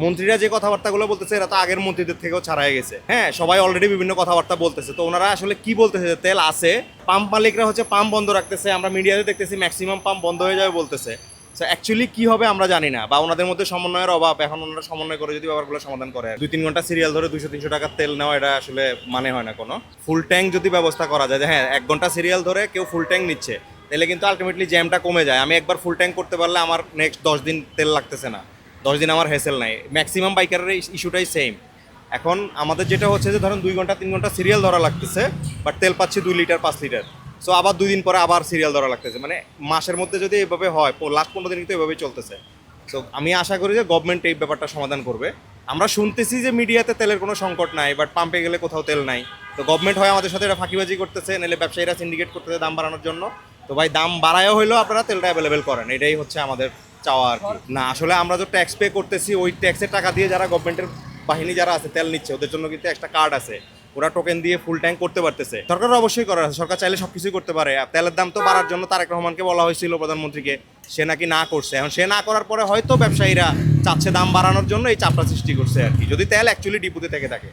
মন্ত্রীরা যে কথাবার্তাগুলো বলতেছে এরা তো আগের মন্ত্রীদের থেকেও ছাড়াই গেছে। হ্যাঁ, সবাই অলরেডি বিভিন্ন কথাবার্তা বলতেছে, তো ওনারা আসলে কি বলতেছে যে তেল আছে, পাম্প মালিকরা হচ্ছে পাম্প বন্ধ রাখতেছে, আমরা মিডিয়াতে দেখতেছি ম্যাক্সিমাম পাম্প বন্ধ হয়ে যাবে বলতেছে। সো অ্যাকচুয়ালি কি হবে আমরা জানি না, বা ওনাদের মধ্যে সমন্বয়ের অভাব। এখন ওনারা সমন্বয় করে যদি ব্যাপারগুলো সমাধান করে, 2-3 ঘন্টা সিরিয়াল ধরে 200-300 টাকার তেল নেওয়া এটা আসলে মানে হয় না কোনো। ফুল ট্যাঙ্ক যদি ব্যবস্থা করা যায়, যে হ্যাঁ 1 ঘন্টা সিরিয়াল ধরে কেউ ফুল ট্যাঙ্ক নিচ্ছে, তাহলে কিন্তু আলটিমেটলি জ্যামটা কমে যায়। আমি একবার ফুল ট্যাঙ্ক করতে পারলে আমার নেক্সট 10 দিন তেল লাগতেছে না, 10 দিন আমার হেসেল নাই। ম্যাক্সিমাম বাইকারের ইস্যুটাই সেম। এখন আমাদের যেটা হচ্ছে যে ধরেন 2 ঘন্টা 3 ঘন্টা সিরিয়াল ধরা লাগতেছে, বাট তেল পাচ্ছি 2 লিটার 5 লিটার। সো আবার 2 দিন পরে আবার সিরিয়াল ধরা লাগতেছে। মানে মাসের মধ্যে যদি এভাবে হয়, লাস্ট 15 দিন কিন্তু এভাবেই চলতেছে। সো আমি আশা করি যে গভর্নমেন্ট এই ব্যাপারটা সমাধান করবে। আমরা শুনতেছি যে মিডিয়াতে তেলের কোনো সংকট নাই, বাট পাম্পে গেলে কোথাও তেল নাই। তো গভর্নমেন্ট হয় আমাদের সাথে এটা ফাঁকিবাজি করতেছে, নাহলে ব্যবসায়ীরা সিন্ডিকেট করতেছে দাম বাড়ানোর জন্য। তো ভাই দাম বাড়ায়ও হইলেও আপনারা তেলটা অ্যাভেলেবেল করেন, এটাই হচ্ছে আমাদের চাওয়া আর কি। না আসলে আমরা যে ট্যাক্স পে করতেছি, ওই ট্যাক্সের টাকা দিয়ে যারা গভর্নমেন্টের বাহিনী যারা আছে তেল নিচ্ছে, ওদের জন্য কিন্তু একটা কার্ড আছে, ওরা টোকেন দিয়ে ফুল ট্যাঙ্ক করতে পারতেছে। সরকার অবশ্যই করার আছে, সরকার চাইলে সবকিছুই করতে পারে। আর তেলের দাম তো বাড়ার জন্য তারেক রহমানকে বলা হয়েছিল, প্রধানমন্ত্রীকে, সে নাকি না করছে। এখন সে না করার পরে হয়তো ব্যবসায়ীরা চাচ্ছে দাম বাড়ানোর জন্য এই চাপটা সৃষ্টি করছে আর কি, যদি তেল অ্যাকচুয়ালি ডিপুতে থেকে থাকে।